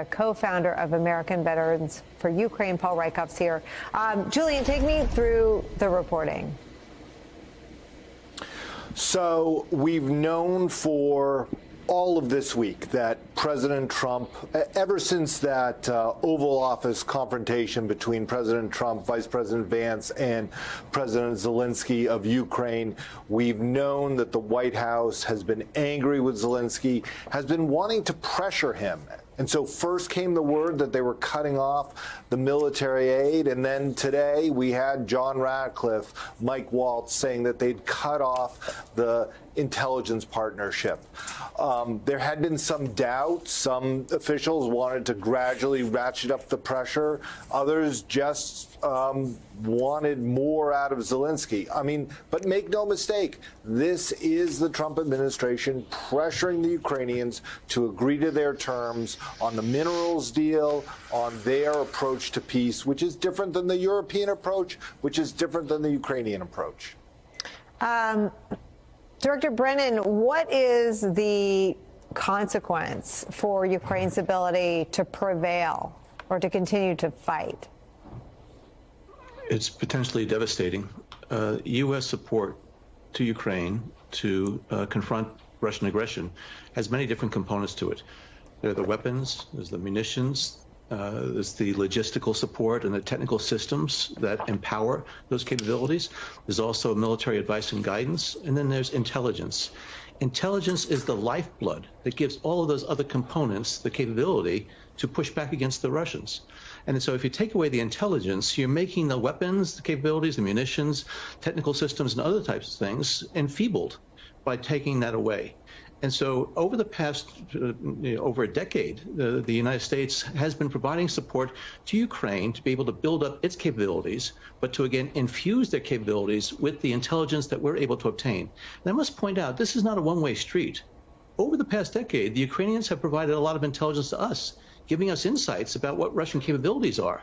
co-founder of American Veterans for Ukraine. Paul Reichhoff's here. Julian, take me through the reporting. So we've known for all of this week that President Trump, ever since that Oval Office confrontation between President Trump, Vice President Vance, and President Zelensky of Ukraine, we've known that the White House has been angry with Zelensky, has been wanting to pressure him. And so first came the word that they were cutting off the military aid. And then today we had John Ratcliffe, Mike Waltz saying that they'd cut off the intelligence partnership. There had been some doubt. Some officials wanted to gradually ratchet up the pressure. Others just wanted more out of Zelensky. I mean, but make no mistake, this is the Trump administration pressuring the Ukrainians to agree to their terms on the minerals deal, on their approach to peace, which is different than the European approach, which is different than the Ukrainian approach. Director Brennan, what is the consequence for Ukraine's ability to prevail or to continue to fight? It's potentially devastating. U.S. support to Ukraine to confront Russian aggression has many different components to it. There are the weapons, there's the munitions, there's the logistical support and the technical systems that empower those capabilities. There's also military advice and guidance, and then there's intelligence. Intelligence is the lifeblood that gives all of those other components the capability to push back against the Russians. And so if you take away the intelligence, you're making the weapons, the capabilities, the munitions, technical systems, and other types of things enfeebled by taking that away. And so over the past, over a decade, the United States has been providing support to Ukraine to be able to build up its capabilities, but to, again, infuse their capabilities with the intelligence that we're able to obtain. And I must point out, this is not a one-way street. Over the past decade, the Ukrainians have provided a lot of intelligence to us, giving us insights about what Russian capabilities are.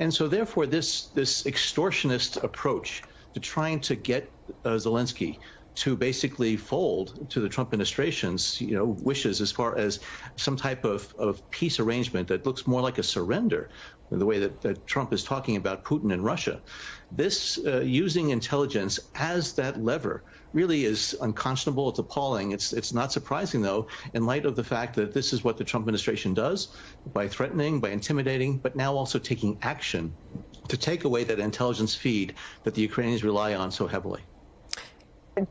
And so therefore, this extortionist approach to trying to get Zelensky to basically fold to the Trump administration's, wishes as far as some type of peace arrangement that looks more like a surrender, the way that Trump is talking about Putin and Russia. This using intelligence as that lever really is unconscionable. It's appalling. It's not surprising, though, in light of the fact that this is what the Trump administration does by threatening, by intimidating, but now also taking action to take away that intelligence feed that the Ukrainians rely on so heavily.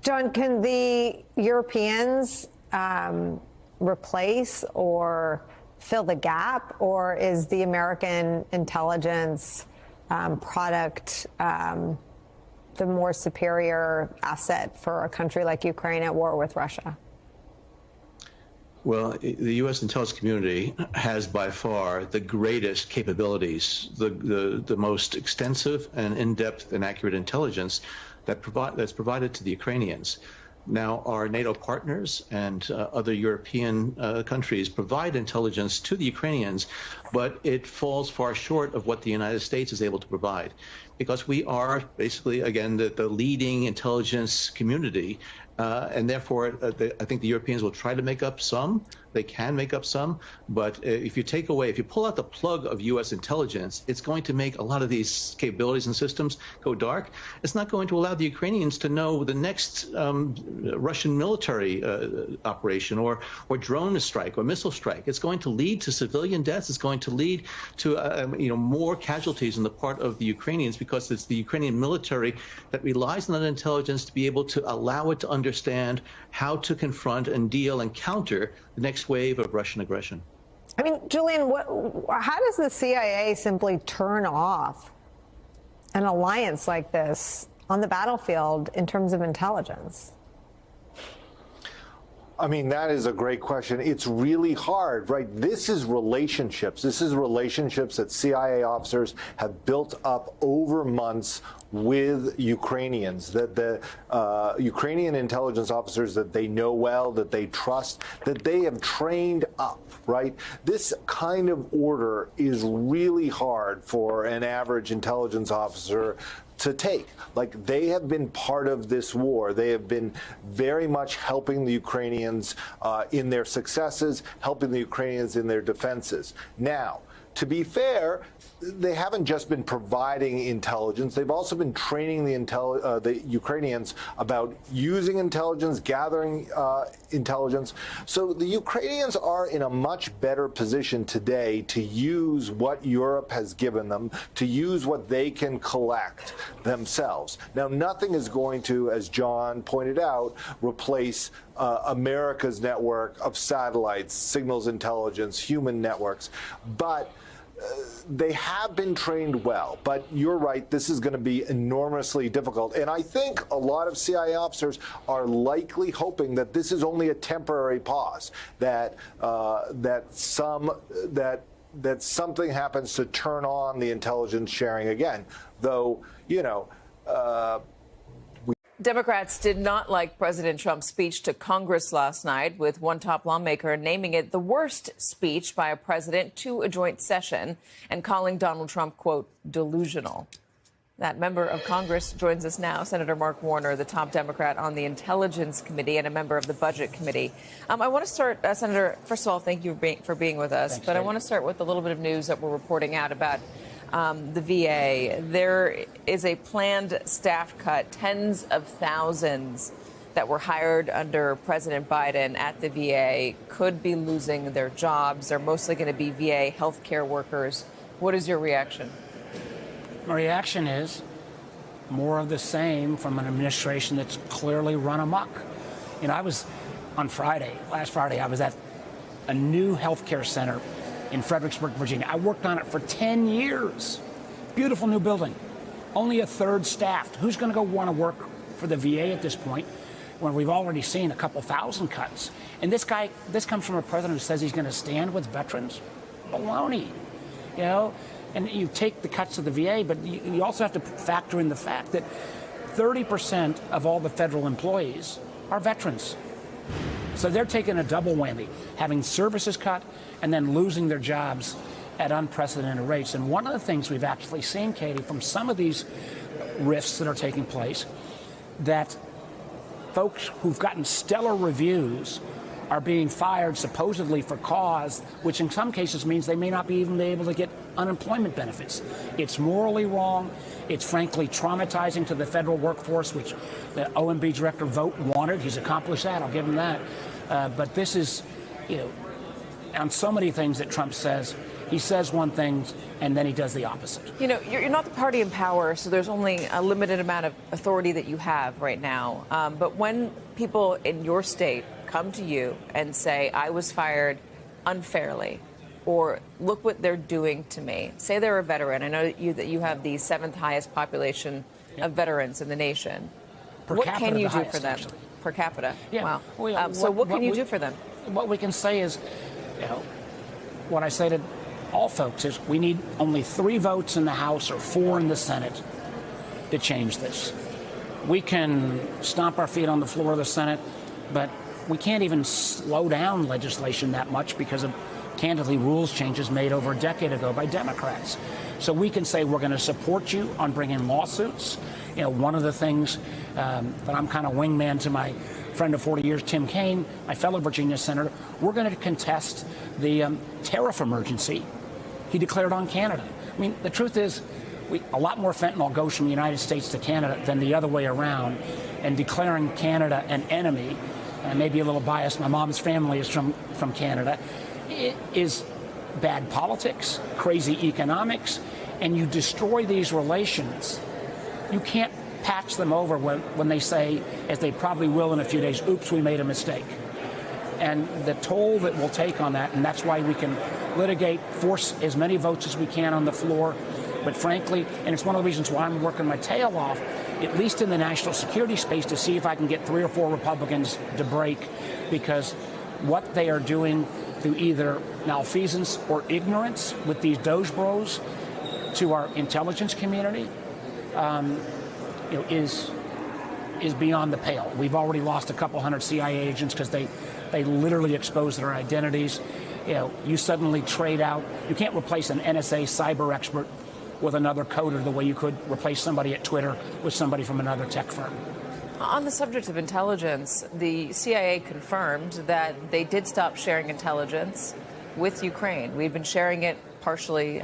John, can the Europeans replace or fill the gap, or is the American intelligence product the more superior asset for a country like Ukraine at war with Russia? Well, the U.S. intelligence community has by far the greatest capabilities, the most extensive and in-depth and accurate intelligence that's provided to the Ukrainians. Now, our NATO partners and other European countries provide intelligence to the Ukrainians, but it falls far short of what the United States is able to provide, because we are basically, again, the leading intelligence community. And therefore, I think the Europeans will try to make up some. They can make up some. But if you pull out the plug of U.S. intelligence, it's going to make a lot of these capabilities and systems go dark. It's not going to allow the Ukrainians to know the next Russian military operation or drone strike or missile strike. It's going to lead to civilian deaths. It's going to lead to more casualties on the part of the Ukrainians, because it's the Ukrainian military that relies on that intelligence to be able to allow it to understand how to confront and deal and counter the next wave of Russian aggression. I mean, Julian, how does the CIA simply turn off an alliance like this on the battlefield in terms of intelligence? I mean, that is a great question. It's really hard, right? This is relationships. This is relationships that CIA officers have built up over months with Ukrainians, that the Ukrainian intelligence officers that they know well, that they trust, that they have trained up, right? This kind of order is really hard for an average intelligence officer to take. Like, they have been part of this war. They have been very much helping the Ukrainians in their successes, helping the Ukrainians in their defenses. Now, to be fair, they haven't just been providing intelligence. They've also been training the Ukrainians about using intelligence, gathering intelligence. So the Ukrainians are in a much better position today to use what Europe has given them, to use what they can collect themselves. Now, nothing is going to, as John pointed out, replace America's network of satellites, signals intelligence, human networks, but they have been trained well. But you're right, this is going to be enormously difficult. And I think a lot of CIA officers are likely hoping that this is only a temporary pause, that something happens to turn on the intelligence sharing again. Though, you know, Democrats did not like President Trump's speech to Congress last night, with one top lawmaker naming it the worst speech by a president to a joint session and calling Donald Trump, quote, delusional. That member of Congress joins us now, Senator Mark Warner, the top Democrat on the Intelligence Committee and a member of the Budget Committee. I want to start, Senator, first of all, thank you for being with us. Thanks, but I want to start with a little bit of news that we're reporting out about the VA. There is a planned staff cut, tens of thousands that were hired under President Biden at the VA could be losing their jobs. They're mostly going to be VA healthcare workers. What is your reaction? My reaction is more of the same from an administration that's clearly run amok. You know, I was on last Friday, I was at a new healthcare center in Fredericksburg, Virginia. I worked on it for 10 years. Beautiful new building. Only a third staffed. Who's going to go want to work for the VA at this point when we've already seen a couple thousand cuts? And this comes from a president who says he's going to stand with veterans? Baloney. You know, and you take the cuts to the VA, but you also have to factor in the fact that 30% of all the federal employees are veterans. So they're taking a double whammy, having services cut and then losing their jobs at unprecedented rates. And one of the things we've actually seen, Katie, from some of these rifts that are taking place, that folks who've gotten stellar reviews are being fired supposedly for cause, which in some cases means they may not even be able to get unemployment benefits. It's morally wrong. It's frankly traumatizing to the federal workforce, which the OMB director Vogt wanted. He's accomplished that. I'll give him that. But this is, you know, on so many things that Trump says, he says one thing and then he does the opposite. You know, you're not the party in power, so there's only a limited amount of authority that you have right now. But when people in your state come to you and say, I was fired unfairly, or look what they're doing to me, say they're a veteran. I know that you have the 7th highest population of veterans in the nation. What can you do for them? Actually. Per capita? Yeah. Wow. So what can you do for them? What we can say is, you know, what I say to all folks is we need only 3 votes in the House or 4 in the Senate to change this. We can stomp our feet on the floor of the Senate, but we can't even slow down legislation that much because of, candidly, rules changes made over a decade ago by Democrats. So we can say we're going to support you on bringing lawsuits. You know, one of the things that I'm kind of wingman to my friend of 40 years, Tim Kaine, my fellow Virginia senator, we're going to contest the tariff emergency he declared on Canada. I mean, the truth is, a lot more fentanyl goes from the United States to Canada than the other way around, and declaring Canada an enemy, and maybe a little biased, my mom's family is from Canada, it is bad politics, crazy economics, and you destroy these relations. You can't patch them over when they say, as they probably will in a few days, oops, we made a mistake. And the toll that we'll take on that, and that's why we can litigate, force as many votes as we can on the floor. But frankly, and it's one of the reasons why I'm working my tail off, at least in the national security space, to see if I can get 3 or 4 Republicans to break, because what they are doing through either malfeasance or ignorance with these Doge Bros to our intelligence community, you know, is beyond the pale. We've already lost a couple hundred CIA agents because they literally expose their identities. You know, you suddenly trade out. You can't replace an NSA cyber expert with another coder the way you could replace somebody at Twitter with somebody from another tech firm. On the subject of intelligence, the CIA confirmed that they did stop sharing intelligence with Ukraine. We've been sharing it partially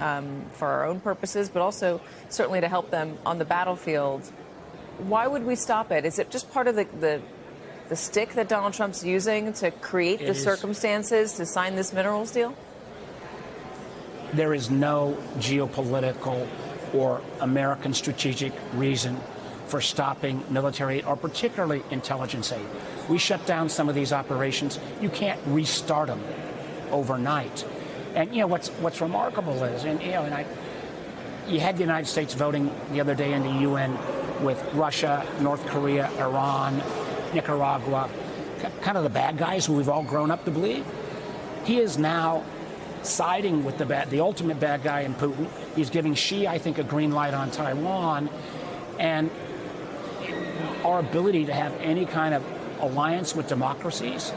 for our own purposes, but also certainly to help them on the battlefield. Why would we stop it? Is it just part of the stick that Donald Trump's using to create the circumstances to sign this minerals deal? There is no geopolitical or American strategic reason for stopping military or particularly intelligence aid. We shut down some of these operations. You can't restart them overnight. And what's remarkable is, you had the United States voting the other day in the UN with Russia, North Korea, Iran, Nicaragua, kind of the bad guys who we've all grown up to believe. He is now siding with the ultimate bad guy in Putin. He's giving Xi, I think, a green light on Taiwan. And our ability to have any kind of alliance with democracies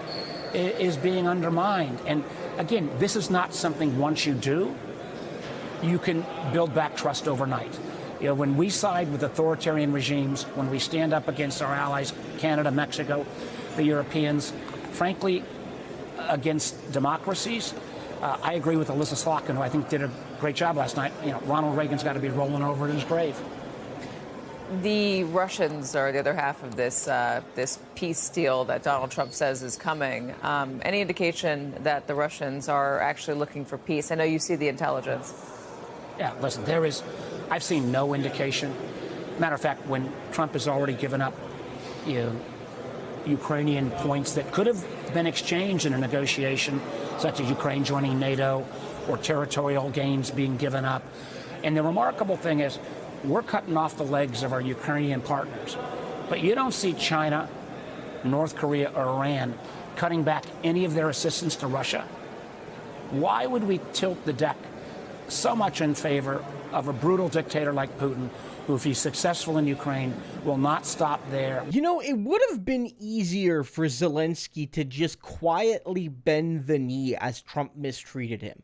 is being undermined. And again, this is not something once you do, you can build back trust overnight. When we side with authoritarian regimes, when we stand up against our allies, Canada, Mexico, the Europeans, frankly, against democracies, I agree with Alyssa Slotkin, who I think did a great job last night. Ronald Reagan's got to be rolling over in his grave. The Russians are the other half of this peace deal that Donald Trump says is coming. Any indication that the Russians are actually looking for peace? I know you see the intelligence. Yeah, listen, I've seen no indication. Matter of fact, when Trump has already given up Ukrainian points that could have been exchanged in a negotiation, such as Ukraine joining NATO or territorial gains being given up. And the remarkable thing is, we're cutting off the legs of our Ukrainian partners. But you don't see China, North Korea, or Iran cutting back any of their assistance to Russia. Why would we tilt the deck so much in favor of a brutal dictator like Putin, who, if he's successful in Ukraine, will not stop there? It would have been easier for Zelensky to just quietly bend the knee as Trump mistreated him.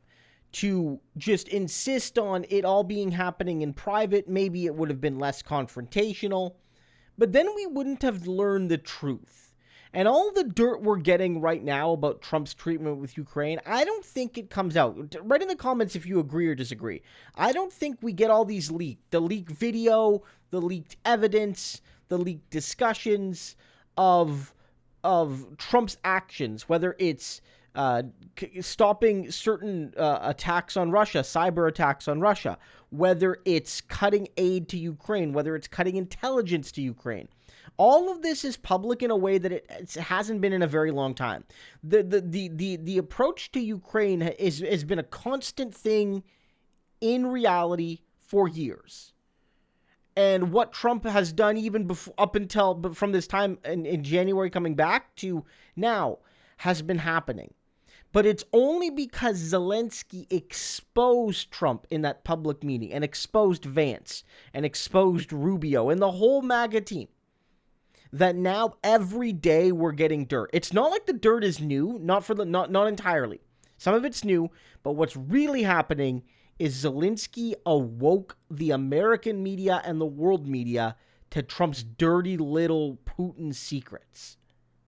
To just insist on it all being happening in private. Maybe it would have been less confrontational, but then we wouldn't have learned the truth. And all the dirt we're getting right now about Trump's treatment with Ukraine, I don't think it comes out. Write in the comments if you agree or disagree. I don't think we get all these leaked. The leaked video, the leaked evidence, the leaked discussions of Trump's actions, whether it's stopping certain attacks on Russia, cyber attacks on Russia, whether it's cutting aid to Ukraine, whether it's cutting intelligence to Ukraine. All of this is public in a way that it hasn't been in a very long time. The approach to Ukraine has been a constant thing in reality for years. And what Trump has done even up until from this time in January coming back to now has been happening. But it's only because Zelensky exposed Trump in that public meeting and exposed Vance and exposed Rubio and the whole MAGA team that now every day we're getting dirt. It's not like the dirt is new, not entirely. Some of it's new, but what's really happening is Zelensky awoke the American media and the world media to Trump's dirty little Putin secrets.